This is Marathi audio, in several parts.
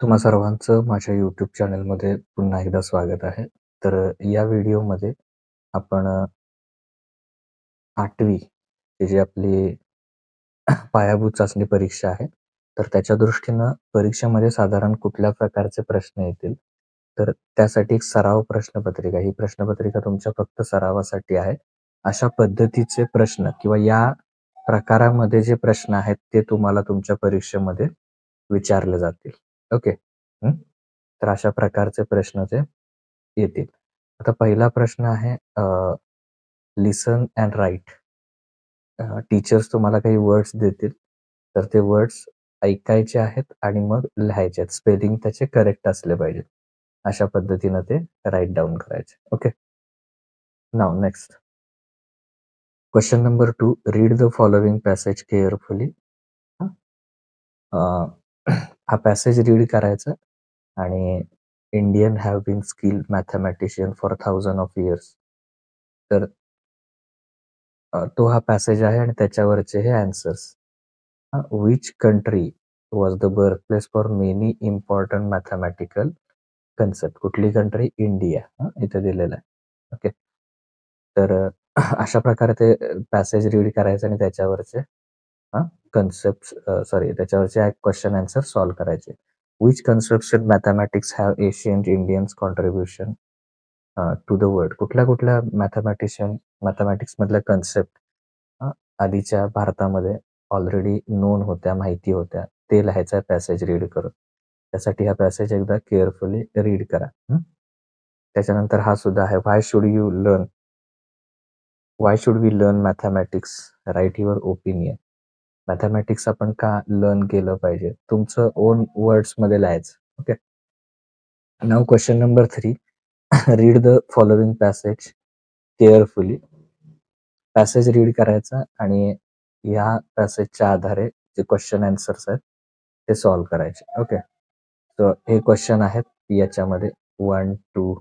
तुम्हा सर्वांचं माझ्या यूट्यूब चॅनलमध्ये पुन्हा एकदा स्वागत आहे. तर या व्हिडिओमध्ये आपण 8वी ही जी आपली पायाभूत चाचणी परीक्षा आहे, तर त्याच्या दृष्टीनं परीक्षेमध्ये साधारण कुठल्या प्रकारचे प्रश्न येतील, तर त्यासाठी एक सराव प्रश्नपत्रिका, ही प्रश्नपत्रिका तुमच्या फक्त सरावासाठी आहे. अशा पद्धतीचे प्रश्न किंवा या प्रकारामध्ये जे प्रश्न आहेत, ते तुम्हाला तुमच्या परीक्षेमध्ये विचारले जातील. ओके. तर अशा प्रकारचे प्रश्न ते येतील. आता पहिला प्रश्न आहे लिसन अँड राईट. टीचर्स तुम्हाला काही वर्ड्स देतील, तर ते वर्ड्स ऐकायचे आहेत आणि मग लिहायचे आहेत. स्पेलिंग त्याचे करेक्ट असले पाहिजेत. अशा पद्धतीनं ते राईट डाउन करायचे. Okay. Now next. Question number 2, read the following passage carefully. हा पॅसेज रीड करायचा आणि Indian have been skilled mathematician for thousand of years. तर तो हा पॅसेज आहे आणि त्याच्यावरचे हे answers. Which country was the birth place for many important mathematical concept. कुठली कंट्री? इंडिया. इथे दिलेलं आहे. ओके. तर अशा प्रकारे ते पॅसेज रीड करायचं आणि त्याच्यावरचे कन्सेप्ट त्याच्यावरचे क्वेश्चन आन्सर सॉल्व्ह करायचे. Which concept in mathematics have ancient Indians contribution to the world. कुठल्या मॅथमॅटिक्स मधल्या कन्सेप्ट आधीच्या भारतामध्ये ऑलरेडी नोन होत्या, माहिती होत्या, ते लिहायचं आहे पॅसेज रीड करून. त्यासाठी हा पॅसेज एकदा केअरफुली रीड करा. त्याच्यानंतर हा सुद्धा आहे. Why should we learn mathematics? Write your opinion. Mathematics आपण का लर्न केलं पाहिजे? तुमचं ओन वर्ड्स मध्ये लिहायचं. Okay. Now question number 3, read the following passage carefully. Passage read करायचा आणि या पॅसेजच्या आधारे जे क्वेश्चन आन्सर्स आहेत ते सॉल्व्ह करायचे. ओके. तर हे क्वेश्चन आहेत याच्यामध्ये 1, 2.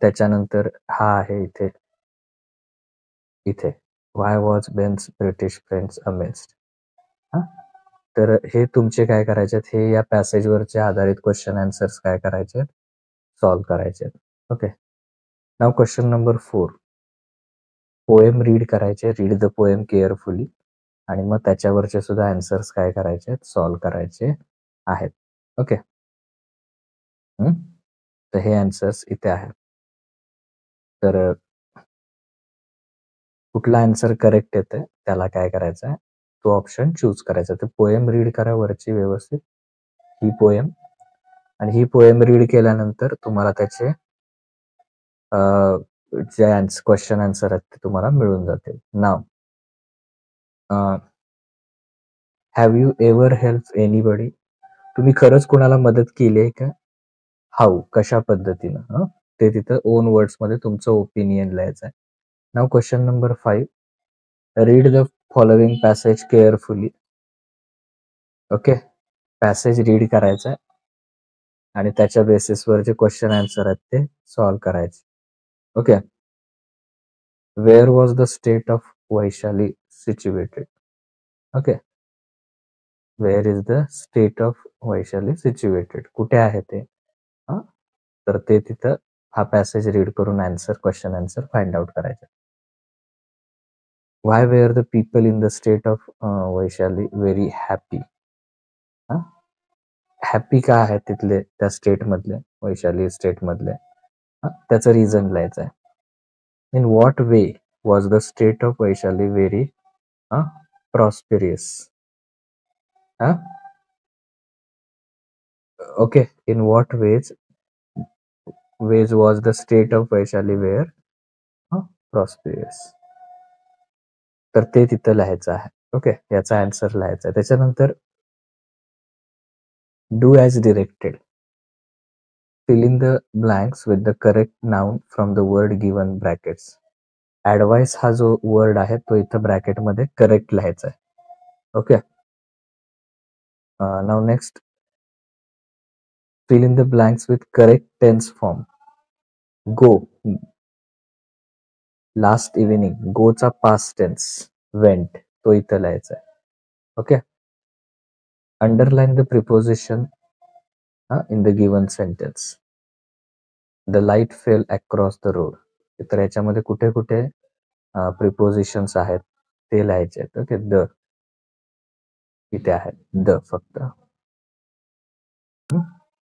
त्याच्यानंतर हा आहे इथे why was Ben's British friends amazed. तर हे तुमचे काय करायचे आहेत, हे या पॅसेजवरचे आधारित क्वेश्चन आन्सर्स काय करायचे, सॉल्व्ह करायचे. Okay. Now question number 4, poem read करायचे. रीड द पोएम केअरफुली आणि मग त्याच्यावरचे सुद्धा आन्सर्स काय करायचे, सॉल्व्ह करायचे आहेत. ओके. तर हे आन्सर्स इथे आहेत. तर कुठला आन्सर करेक्ट येतोय त्याला काय करायचं आहे, तो ऑप्शन चूज करायचा. तर पोएम रीड करा वरची व्यवस्थित, ही पोएम, आणि ही पोएम रीड केल्यानंतर तुम्हाला त्याचे जे क्वेश्चन आन्सर आहेत ते तुम्हाला मिळून जातील. Now, have you ever help anybody? तुम्ही खरंच कोणाला मदत केली आहे का? हाऊ, कशा पद्धतीनं? ते तिथं ओन वर्ड्स मध्ये तुमचं ओपिनियन लिहायचं आहे. Now question number 5, read the following passage carefully. Okay. Passage read करायचा आणि त्याच्या बेसिसवर जे क्वेश्चन आन्सर आहेत ते सॉल्व्ह करायचे. Okay. Where was the state of Vaishali situated? Okay. Where is the state of Vaishali situated? कुठे आहे ते? तर ते तिथं हा पॅसेज रीड करून क्वेश्चन आन्सर फाइंड आउट करायचे. Why were the people in the state of Vaishali very happy? Happy का आहेत तिथले, त्या स्टेट मधले, वैशाली स्टेट मधले? त्याचं रिझन लिहायचं आहे. In what way was the state of Vaishali very prosperous? Okay. In what ways was the state of Vaishali were prosperous? तर ते तिथं लिहायचं आहे. ओके. याचा आन्सर लिहायचा आहे. त्याच्यानंतर do as directed. fill in the blanks with the correct noun from the word given brackets. Advice हा जो वर्ड आहे तो इथं ब्रॅकेट मध्ये करेक्ट लिहायचा आहे. Okay. Now next, fill in the blanks with correct tense form. Go, last evening, गोचा पास्ट टेन्स वेंट, तो इथं लिहायचा आहे. Okay. Underline the preposition in the given sentence. The light fell across the road. तर याच्यामध्ये कुठे कुठे प्रिपोजिशन्स आहेत ते लिहायचे आहेत. ओके, द इथे आहे, द फक्त.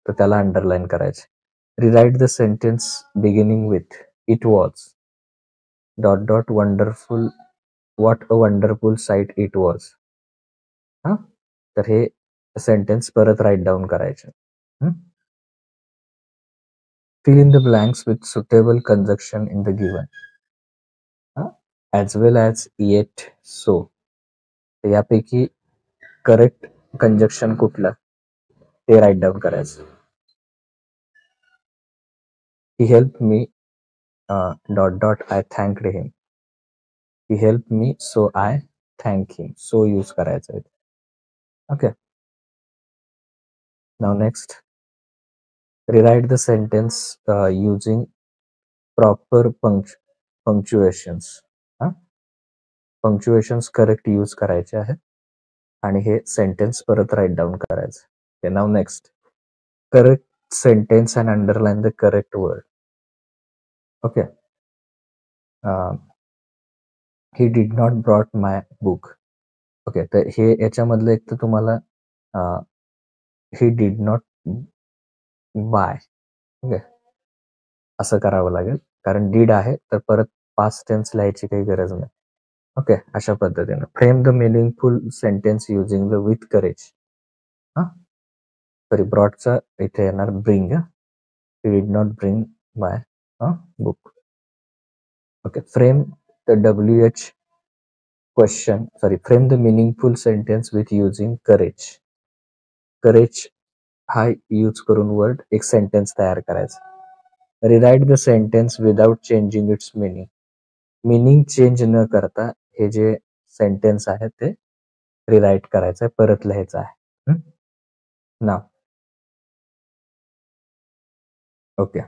तर त्याला अंडरलाईन करायचे. Rewrite the sentence beginning with it was dot dot wonderful, what a wonderful sight it was. तर हे सेंटेन्स परत राईट डाऊन करायचे. Fill in the blanks with suitable conjunction in the given, as well as yet so. यापैकी करेक्ट कंजक्शन कुठलं ते राईट डाऊन करायचं. He help me dot dot I thanked him. He help me so I thank him. So use करायचं आहे. Okay, now next, rewrite the sentence using proper punctuations. Punctuations correct use करायचे आहेत आणि हे सेंटेन्स परत राईट डाऊन करायचं. Now next, correct sentence and underline the correct word. Okay, he did not brought my book. Okay, तर हे याच्यामधलं एक तर तुम्हाला he did not buy, okay, असं करावं लागेल, कारण डीड आहे तर परत पास्ट टेन्स लिहायची काही गरज नाही. ओके, अशा पद्धतीनं frame the meaningful sentence using the with courage. Sorry, ब्रॉडचा इथे येणार bring. He did not bring my book. Okay, frame the WH question, sorry, frame the meaningful sentence with using courage. Courage हा यूज करून वर्ड एक सेंटेन्स तयार करायचा. Rewrite the sentence without changing its meaning. Meaning change न करता हे जे सेंटेन्स आहे ते रिराईट करायचं आहे, परत लिहायचं आहे. Now okay,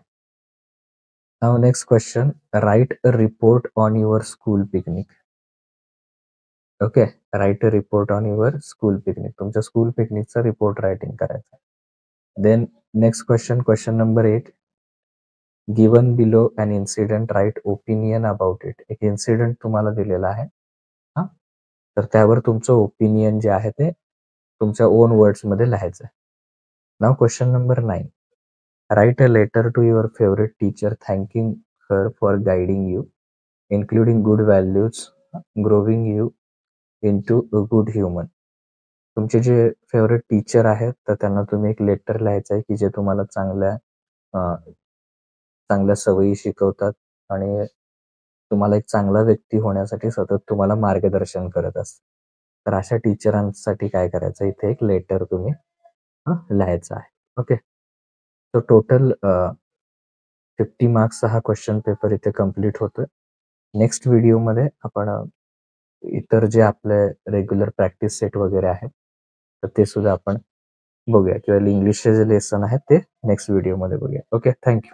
now next question, write a report on your school picnic. Okay, write a report on your school picnic. तुमच्या स्कूल पिकनिकचा रिपोर्ट रायटिंग करायचा. Then next question, question number 8, given below an incident, write opinion about it. एक इन्सिडेंट तुम्हाला दिलेला आहे, तर त्यावर तुमचं ओपिनियन जे आहे ते तुमच्या ओन वर्ड्समध्ये लिहायचं आहे. Now question number 9, write a letter to your favourite teacher thanking her for guiding you, including good values, growing you into a good human. तुमचे जे फेवरेट टीचर आहेत तर त्यांना तुम्ही एक लेटर लिहायचं आहे की जे तुम्हाला चांगल्या सवयी शिकवतात आणि तुम्हाला एक चांगला व्यक्ती होण्यासाठी सतत तुम्हाला मार्गदर्शन करत असतात. तर अशा टीचरांसाठी काय करायचं, इथे एक लेटर तुम्ही लिहायचं आहे. ओके, तो टोटल 50 मार्क्सचा हा क्वेश्चन पेपर इथे कम्प्लीट होतोय. नेक्स्ट व्हिडिओमध्ये आपण इतर जे आपले रेग्युलर प्रॅक्टिस सेट वगैरे आहेत तर ते सुद्धा आपण बघूया, किंवा इंग्लिशचे जे लेसन आहेत ते नेक्स्ट व्हिडिओमध्ये बघूया. Okay, thank you.